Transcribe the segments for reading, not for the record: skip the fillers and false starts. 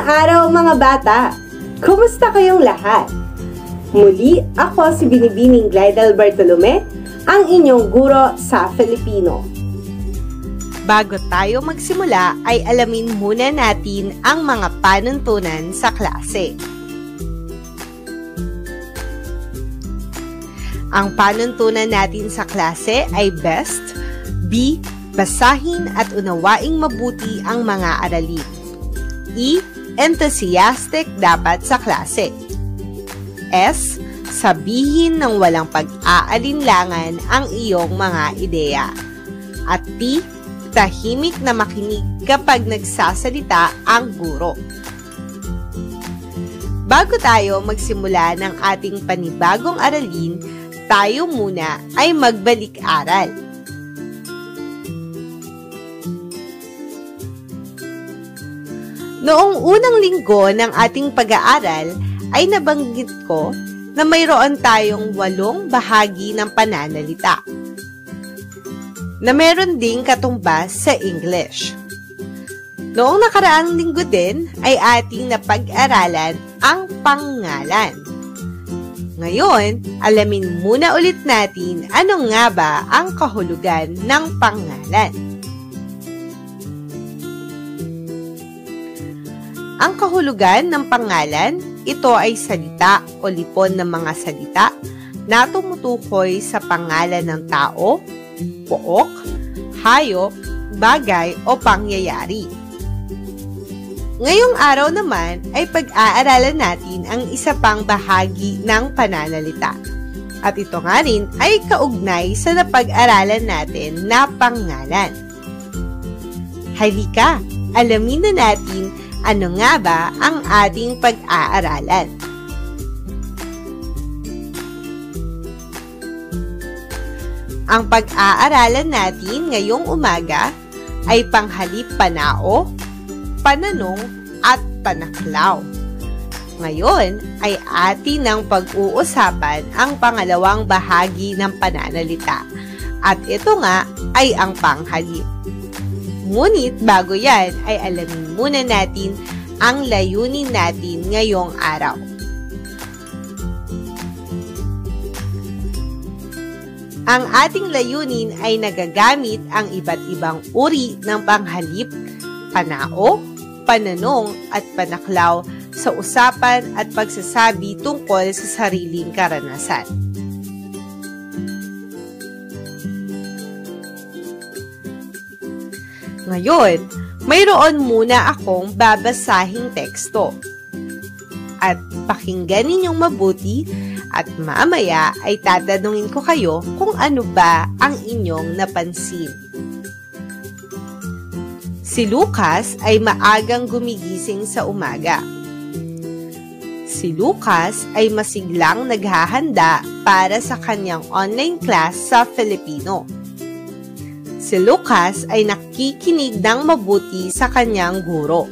araw mga bata! Kumusta kayong lahat? Muli, ako si Binibining Glidel Bartolome, ang inyong guro sa Filipino. Bago tayo magsimula ay alamin muna natin ang mga panuntunan sa klase. Ang panuntunan natin sa klase ay best, B. Basahin at unawaing mabuti ang mga aralin. E. Enthusiastic dapat sa klase. S. Sabihin ng walang pag-aalinlangan ang iyong mga ideya. At T. Tahimik na makinig kapag nagsasalita ang guro. Bago tayo magsimula ng ating panibagong aralin, tayo muna ay magbalik-aral. Noong unang linggo ng ating pag-aaral ay nabanggit ko na mayroon tayong 8 bahagi ng pananalita na meron ding katumbas sa English. Noong nakaraang linggo din ay ating napag-aralan ang pangalan. Ngayon, alamin muna ulit natin ano nga ba ang kahulugan ng pangalan. Ang kahulugan ng pangalan, ito ay salita o lipon ng mga salita na tumutukoy sa pangalan ng tao, pook, hayop, bagay o pangyayari. Ngayong araw naman ay pag-aaralan natin ang isa pang bahagi ng pananalita. At ito nga rin ay kaugnay sa napag-aralan natin na pangalan. Halika, alamin na natin ano nga ba ang ating pag-aaralan. Ang pag-aaralan natin ngayong umaga ay panghalip panao, pananong at panaklaw. Ngayon ay atin ng pag-uusapan ang pangalawang bahagi ng pananalita at ito nga ay ang panghalip. Ngunit bago yan ay alamin muna natin ang layunin natin ngayong araw. Ang ating layunin ay nagagamit ang iba't ibang uri ng panghalip, panao, pananong at panaklaw sa usapan at pagsasabi tungkol sa sariling karanasan. Ngayon, mayroon muna akong babasahing teksto. At pakinggan ninyong mabuti at mamaya ay tatanungin ko kayo kung ano ba ang inyong napansin. Si Lucas ay maagang gumigising sa umaga. Si Lucas ay masiglang naghahanda para sa kanyang online class sa Filipino. Si Lucas ay nakikinig ng mabuti sa kanyang guro.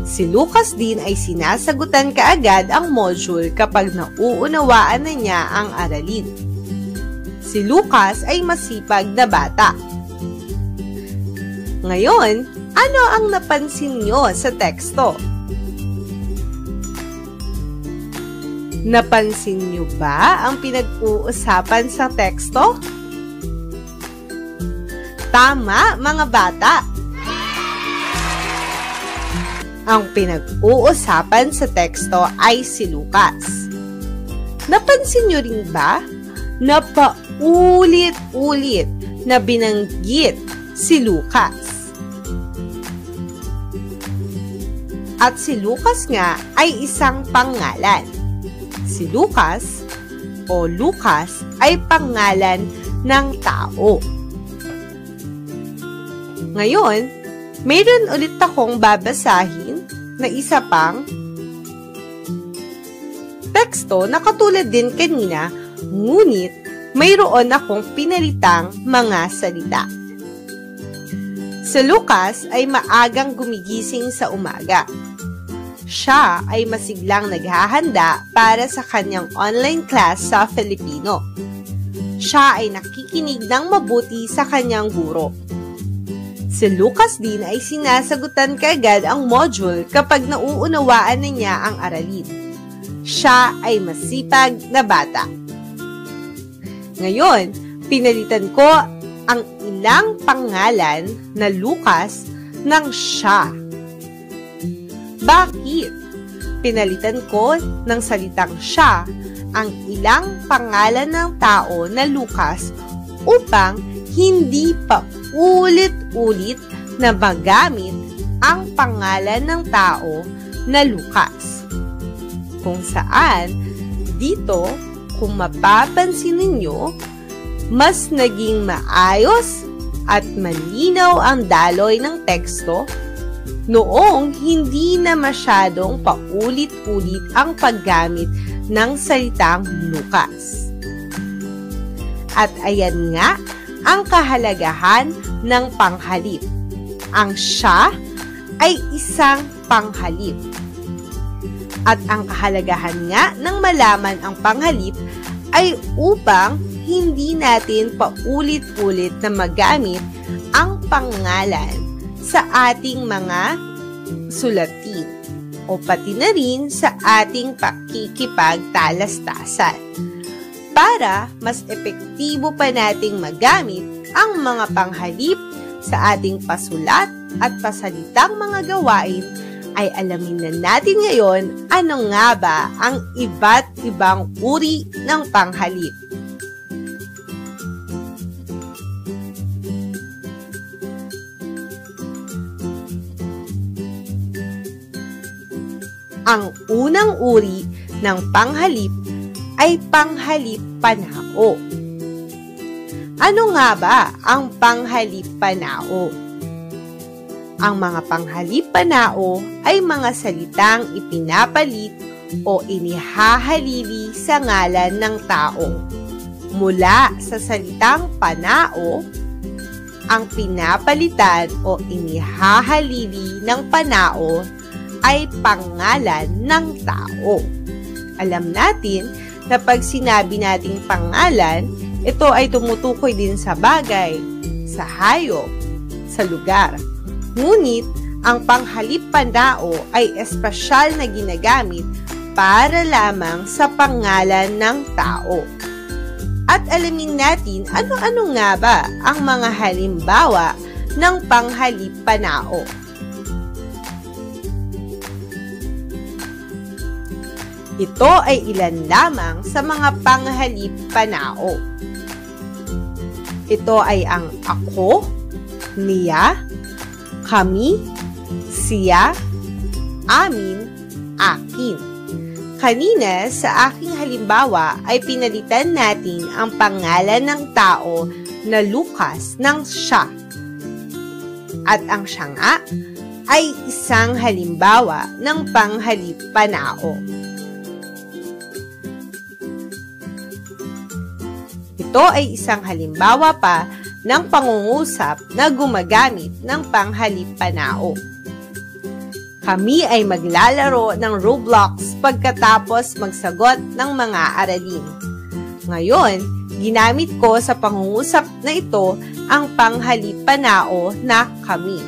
Si Lucas din ay sinasagutan kaagad ang module kapag nauunawaan na niya ang aralin. Si Lucas ay masipag na bata. Ngayon, ano ang napansin niyo sa teksto? Napansin niyo ba ang pinag-uusapan sa teksto? Tama, mga bata! Ang pinag-uusapan sa teksto ay si Lucas. Napansin niyo rin ba na paulit-ulit na binanggit si Lucas? At si Lucas nga ay isang pangalan. Si Lucas o Lucas ay pangalan ng tao. Ngayon, mayroon ulit akong babasahin na isa pang teksto na katulad din kanina, ngunit mayroon akong pinalitang mga salita. Si Lucas ay maagang gumigising sa umaga. Siya ay masiglang naghahanda para sa kanyang online class sa Filipino. Siya ay nakikinig ng mabuti sa kanyang guro. Si Lucas din ay sinasagutan kaagad ang module kapag nauunawaan na niya ang aralin. Siya ay masipag na bata. Ngayon, pinalitan ko ang ilang pangalan na Lucas ng siya. Bakit? Pinalitan ko ng salitang siya ang ilang pangalan ng tao na Lucas upang hindi pa ulit-ulit na magamit ang pangalan ng tao na Lucas. Kung saan, dito, kung mapapansin ninyo, mas naging maayos at malinaw ang daloy ng teksto noong hindi na masyadong paulit-ulit ang paggamit ng salitang Lucas. At ayan nga ang kahalagahan ng panghalip. Ang siya ay isang panghalip. At ang kahalagahan nga ng malaman ang panghalip ay upang hindi natin paulit-ulit na magamit ang pangalan sa ating mga sulatin o pati na rin sa ating pakikipagtalastasan para mas epektibo pa nating magamit ang mga panghalip sa ating pasulat at pasalitang mga gawain. Ay alamin na natin ngayon ano nga ba ang iba't ibang uri ng panghalip. Ang unang uri ng panghalip ay panghalip panao. Ano nga ba ang panghalip panao? Ang mga panghalip panao ay mga salitang ipinapalit o inihahalili sa ngalan ng tao. Mula sa salitang panao, ang pinapalitan o inihahalili ng panao ay pangalan ng tao. Alam natin na pag sinabi nating pangalan, ito ay tumutukoy din sa bagay, sa hayop, sa lugar. Ngunit, ang panghalip panao ay espesyal na ginagamit para lamang sa pangalan ng tao. At alamin natin ano-ano nga ba ang mga halimbawa ng panghalip panao. Ito ay ilan lamang sa mga panghalip panao. Ito ay ang ako, niya, kami, siya, amin, akin. Kanina, sa aking halimbawa ay pinalitan natin ang pangalan ng tao na Lucas ng siya. At ang siya nga ay isang halimbawa ng panghalip panao. Ito ay isang halimbawa pa ng pangungusap na gumagamit ng panghalip panao. Kami ay maglalaro ng Roblox pagkatapos magsagot ng mga aralin. Ngayon, ginamit ko sa pangungusap na ito ang panghalip panao na kami,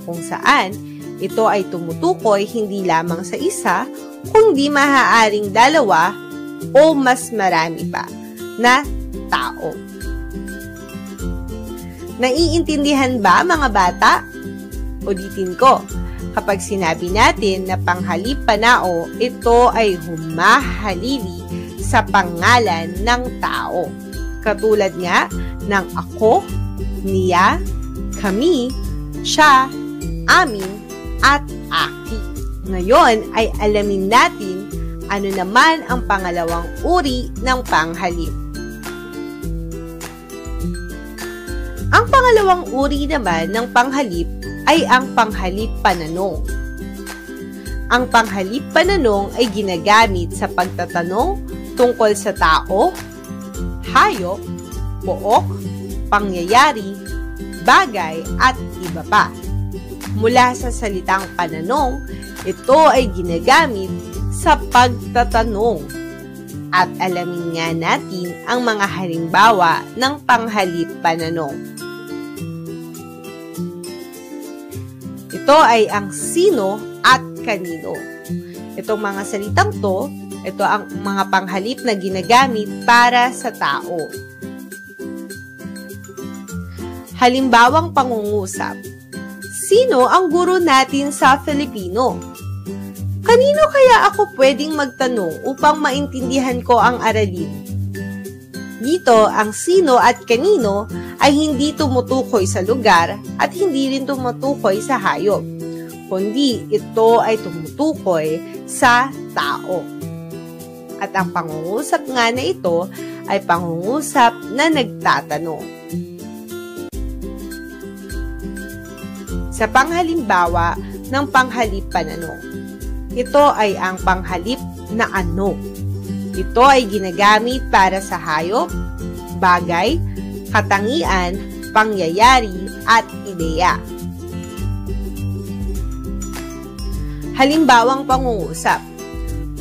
kung saan ito ay tumutukoy hindi lamang sa isa, kundi maaaring dalawa o mas marami pa na tao. Naiintindihan ba mga bata? Ulitin ko, kapag sinabi natin na panghalip panao, ito ay humahalili sa pangalan ng tao. Katulad nga ng ako, niya, kami, siya, amin, at aki. Ngayon ay alamin natin ano naman ang pangalawang uri ng panghalip. Ang pangalawang uri naman ng panghalip ay ang panghalip pananong. Ang panghalip pananong ay ginagamit sa pagtatanong tungkol sa tao, hayop, pook, pangyayari, bagay, at iba pa. Mula sa salitang pananong, ito ay ginagamit sa pagtatanong. At alamin nga natin ang mga halimbawa ng panghalip pananong. Ito ay ang sino at kanino. Itong mga salitang to, ito ang mga panghalip na ginagamit para sa tao. Halimbawang pangungusap. Sino ang guro natin sa Filipino? Kanino kaya ako pwedeng magtanong upang maintindihan ko ang aralin? Dito, ang sino at kanino ay hindi tumutukoy sa lugar at hindi rin tumutukoy sa hayop, kundi ito ay tumutukoy sa tao. At ang pangungusap nga na ito ay pangungusap na nagtatanong. Sa panghalimbawa ng panghalip pananong, ito ay ang panghalip na ano. Ito ay ginagamit para sa hayop, bagay, katangian, pangyayari, at ideya. Halimbawang pangungusap.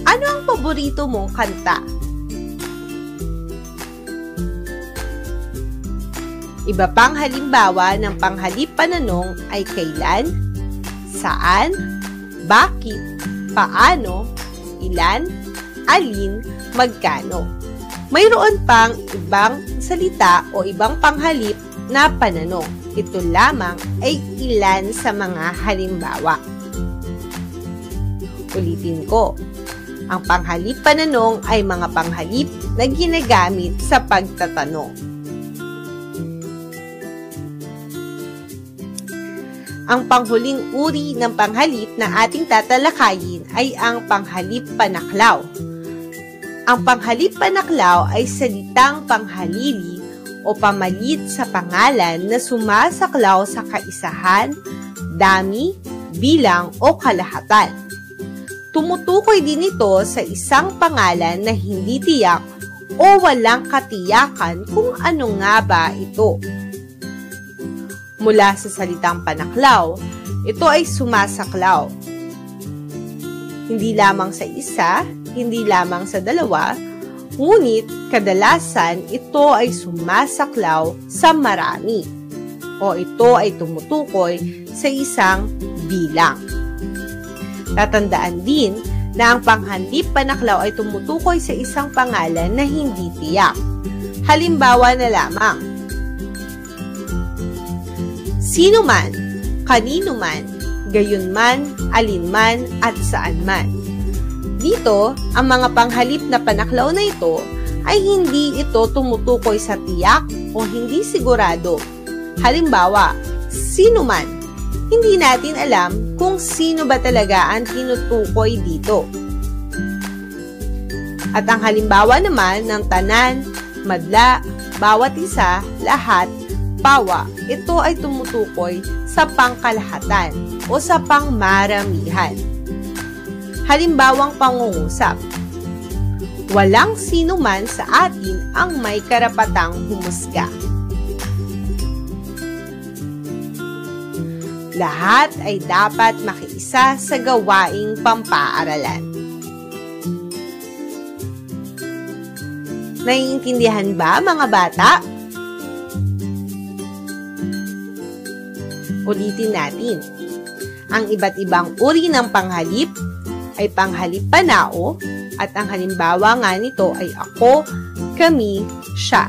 Ano ang paborito mong kanta? Iba pang halimbawa ng panghalip pananong ay kailan, saan, bakit, paano, ilan, alin, magkano. Mayroon pang ibang salita o ibang panghalip na pananong. Ito lamang ay ilan sa mga halimbawa. Ulitin ko. Ang panghalip pananong ay mga panghalip na ginagamit sa pagtatanong. Ang panghuling uri ng panghalip na ating tatalakayin ay ang panghalip panaklaw. Ang panghalip panaklaw ay salitang panghalili o pamalit sa pangalan na sumasaklaw sa kaisahan, dami, bilang o kalahatan. Tumutukoy din ito sa isang pangalan na hindi tiyak o walang katiyakan kung ano nga ba ito. Mula sa salitang panaklaw, ito ay sumasaklaw. Hindi lamang sa isa, hindi lamang sa dalawa, ngunit kadalasan ito ay sumasaklaw sa marami o ito ay tumutukoy sa isang bilang. Tatandaan din na ang panghalip panaklaw ay tumutukoy sa isang pangalan na hindi tiyak. Halimbawa na lamang. Sino man, kanino man, gayon man, alin man, at saan man. Dito, ang mga panghalip na panaklaw na ito ay hindi ito tumutukoy sa tiyak o hindi sigurado. Halimbawa, sino man. Hindi natin alam kung sino ba talaga ang tinutukoy dito. At ang halimbawa naman ng tanan, madla, bawat isa, lahat, pawa, ito ay tumutukoy sa pangkalahatan o sa pangmaramihan. Halimbawang pangungusap. Walang sino man sa atin ang may karapatang humusga. Lahat ay dapat makiisa sa gawaing pampaaralan. Naiintindihan ba, mga bata? Ulitin natin. Ang iba't ibang uri ng panghalip ay panghalip panao at ang halimbawa nga nito ay ako, kami, siya.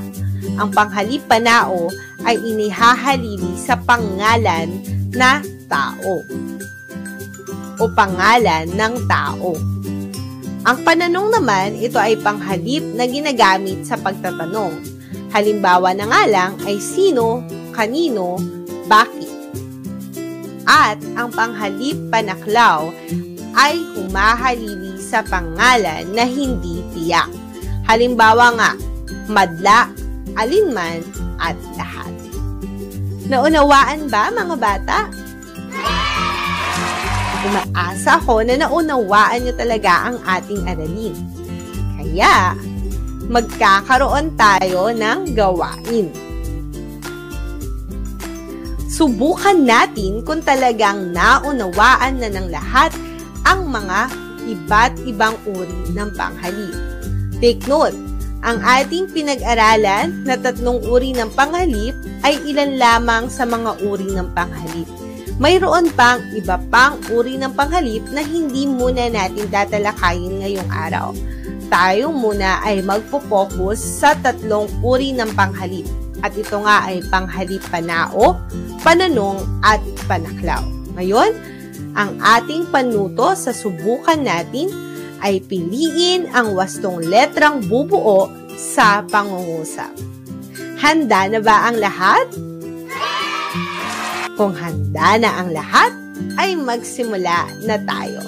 Ang panghalip panao ay inihahalili sa pangalan na tao o pangalan ng tao. Ang pananong naman, ito ay panghalip na ginagamit sa pagtatanong. Halimbawa na nga lang ay sino, kanino, bakit. At ang panghalip panaklaw ay humahalili sa pangalan na hindi tiyak. Halimbawa nga, madla, alinman, at lahat. Naunawaan ba, mga bata? Umaasa ko na naunawaan nyo talaga ang ating aralin. Kaya, magkakaroon tayo ng gawain. Subukan natin kung talagang naunawaan na ng lahat ang mga iba't ibang uri ng panghalip. Take note, ang ating pinag-aralan na 3 uri ng panghalip ay ilan lamang sa mga uri ng panghalip. Mayroon pang iba pang uri ng panghalip na hindi muna natin tatalakayin ngayong araw. Tayo muna ay magpo-focus sa 3 uri ng panghalip. At ito nga ay panghalip panao, pananong at panaklaw. Ngayon, ang ating panuto sa subukan natin ay piliin ang wastong letrang bubuo sa pangungusap. Handa na ba ang lahat? Kung handa na ang lahat, ay magsimula na tayo.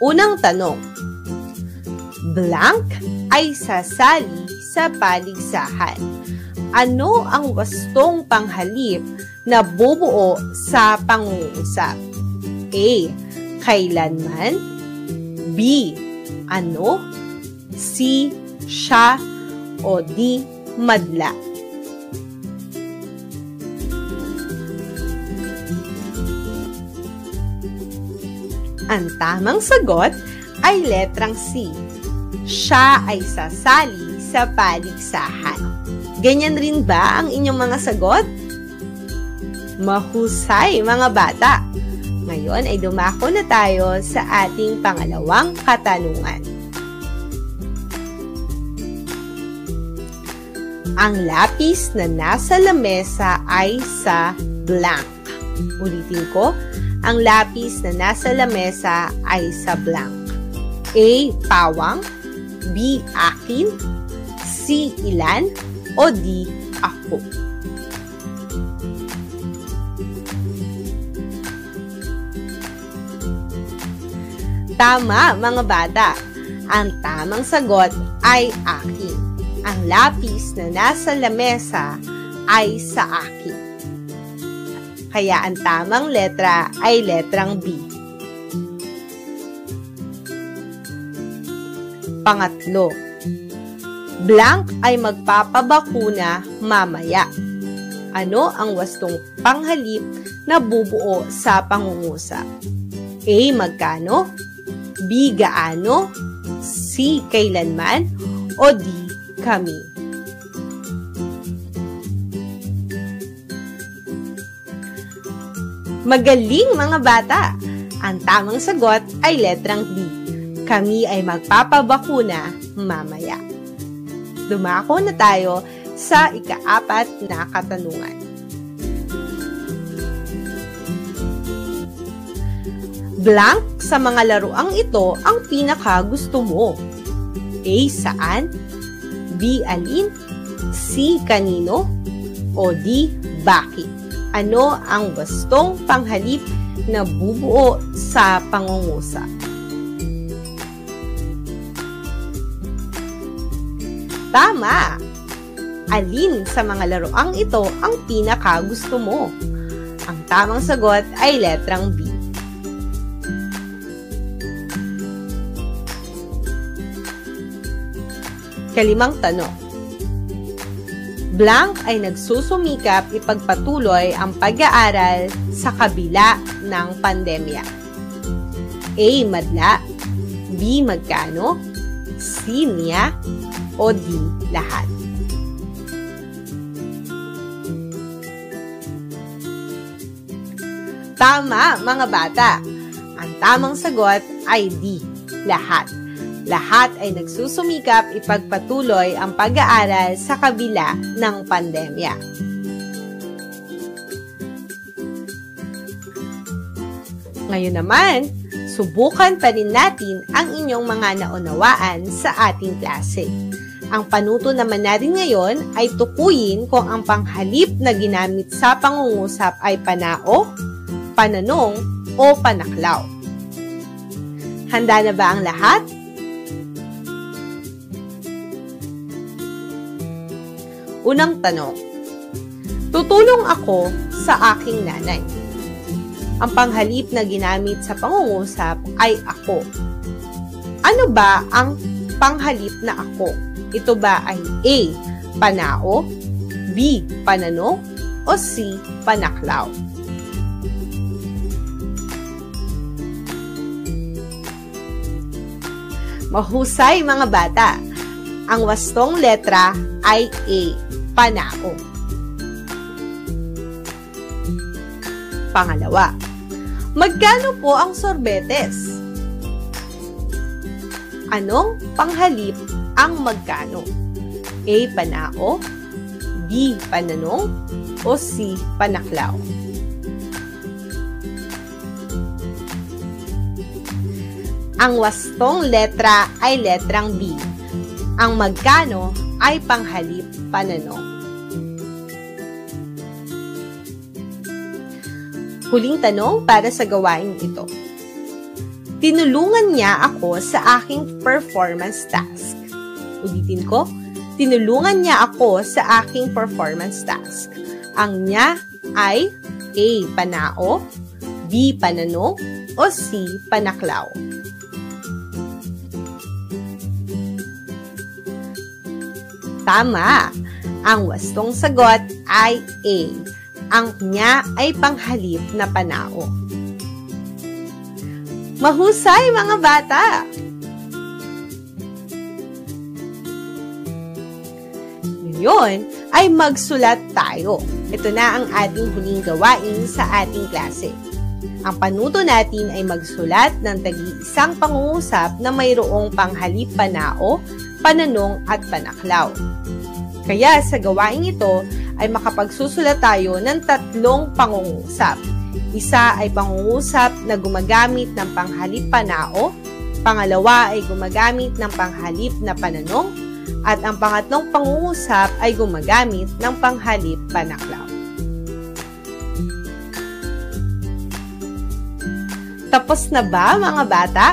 Unang tanong, blank ay sasali sa paligsahan. Ano ang wastong panghalip na bubuo sa pangungusap? A. Kailanman. B. Ano? C. Siya. O D. Madla. Ang tamang sagot ay letrang C. Siya ay sasali sa paligsahan. Ganyan rin ba ang inyong mga sagot? Mahusay, mga bata! Ngayon ay dumako na tayo sa ating pangalawang katanungan. Ang lapis na nasa lamesa ay sa blank. Ulitin ko, ang lapis na nasa lamesa ay sa blank. A. Pawang. B. Akin. C. Ilan. O D. Ako. Tama, mga bata. Ang tamang sagot ay akin. Ang lapis na nasa lamesa ay sa akin. Kaya ang tamang letra ay letrang B. Pangatlo, blank ay magpapabakuna mamaya. Ano ang wastong panghalip na bubuo sa pangungusap? A. Magkano? B. Gaano? C. Kailanman? O D. Kami? Magaling, mga bata! Ang tamang sagot ay letrang B. Kami ay magpapabakuna mamaya. Dumako na tayo sa ika-4 na katanungan. Blank sa mga laruang ito ang pinaka-gusto mo. A. Saan? B. Alin? C. Kanino? O D. Bakit? Ano ang wastong panghalip na bubuo sa pangungusap? Tama! Alin sa mga laruang ito ang pinaka-gusto mo? Ang tamang sagot ay letrang B. Kalimang tanong. Blank ay nagsusumikap ipagpatuloy ang pag-aaral sa kabila ng pandemya. A. Madla. B. Magkano. C. Niya. O D. Lahat. Tama, mga bata! Ang tamang sagot ay D. Lahat. Lahat ay nagsusumikap ipagpatuloy ang pag-aaral sa kabila ng pandemya. Ngayon naman, subukan pa rin natin ang inyong mga naunawaan sa ating klase. Ang panuto naman natin ngayon ay tukuyin kung ang panghalip na ginamit sa pangungusap ay panao, pananong, o panaklaw. Handa na ba ang lahat? Unang tanong, tutulong ako sa aking nanay. Ang panghalip na ginamit sa pangungusap ay ako. Ano ba ang panghalip na ako? Ito ba ay A. Panao, B. Pananong, o C. Panaklaw? Mahusay, mga bata! Ang wastong letra ay A, panao. Pangalawa, magkano po ang sorbetes? Anong panghalip ang magkano? A, panao, B, pananong, o C, panaklaw? Ang wastong letra ay letrang B. Ang magkano ay panghalip pananong. Huling tanong para sa gawain ito. Tinulungan niya ako sa aking performance task. Ulitin ko, tinulungan niya ako sa aking performance task. Ang niya ay A, panao, B, pananong, o C, panaklaw. Tama! Ang wastong sagot ay A. Ang niya ay panghalip na panao. Mahusay mga bata! Ngayon ay magsulat tayo. Ito na ang ating huling gawain sa ating klase. Ang panuto natin ay magsulat ng tagi-isang pangungusap na mayroong panghalip panao, pananong at panaklaw. Kaya sa gawain ito ay makapagsusulat tayo ng 3 pangungusap. Isa ay pangungusap na gumagamit ng panghalip panao, pangalawa ay gumagamit ng panghalip na pananong, at ang pangatlong pangungusap ay gumagamit ng panghalip panaklaw. Tapos na ba mga bata?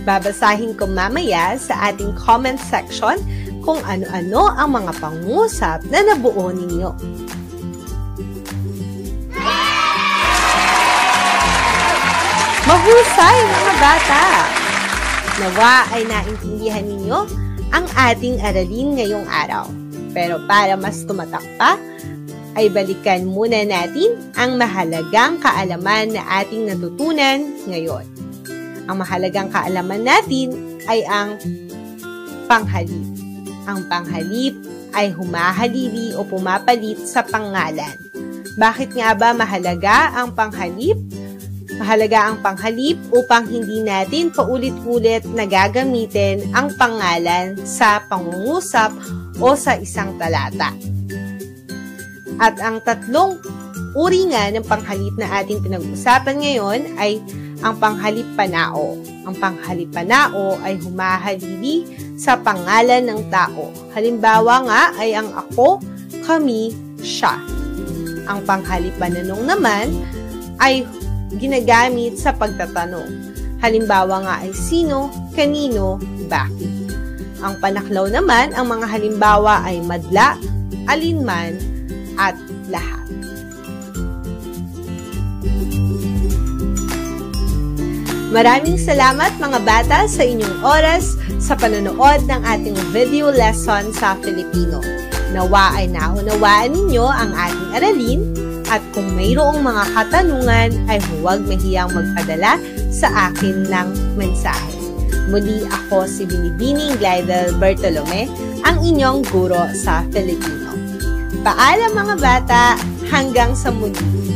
Babasahin ko mamaya sa ating comment section kung ano-ano ang mga pangungusap na nabuo ninyo. Mahusay mga bata! Nawa ay naintindihan ninyo ang ating aralin ngayong araw. Pero para mas tumatak pa, ay balikan muna natin ang mahalagang kaalaman na ating natutunan ngayon. Ang mahalagang kaalaman natin ay ang panghalip. Ang panghalip ay humahalili o pumapalit sa pangalan. Bakit nga ba mahalaga ang panghalip? Mahalaga ang panghalip upang hindi natin paulit-ulit na gagamitin ang pangalan sa pangungusap o sa isang talata. At ang 3 uri nga ng panghalip na ating pinag-usapan ngayon ay ang panghalip panao. Ang panghalip panao ay humahalili sa pangalan ng tao. Halimbawa nga ay ang ako, kami, siya. Ang panghalip pananong naman ay ginagamit sa pagtatanong. Halimbawa nga ay sino, kanino, bakit. Ang panaklaw naman, ang mga halimbawa ay madla, alinman, at lahat. Maraming salamat mga bata sa inyong oras sa panonood ng ating video lesson sa Filipino. Nawa ay naunawaan ninyo ang ating aralin at kung mayroong mga katanungan ay huwag mahiyang magpadala sa akin ng mensahe. Muli ako si Binibining Glidel Bartolome, ang inyong guro sa Filipino. Paalam mga bata, hanggang sa muli!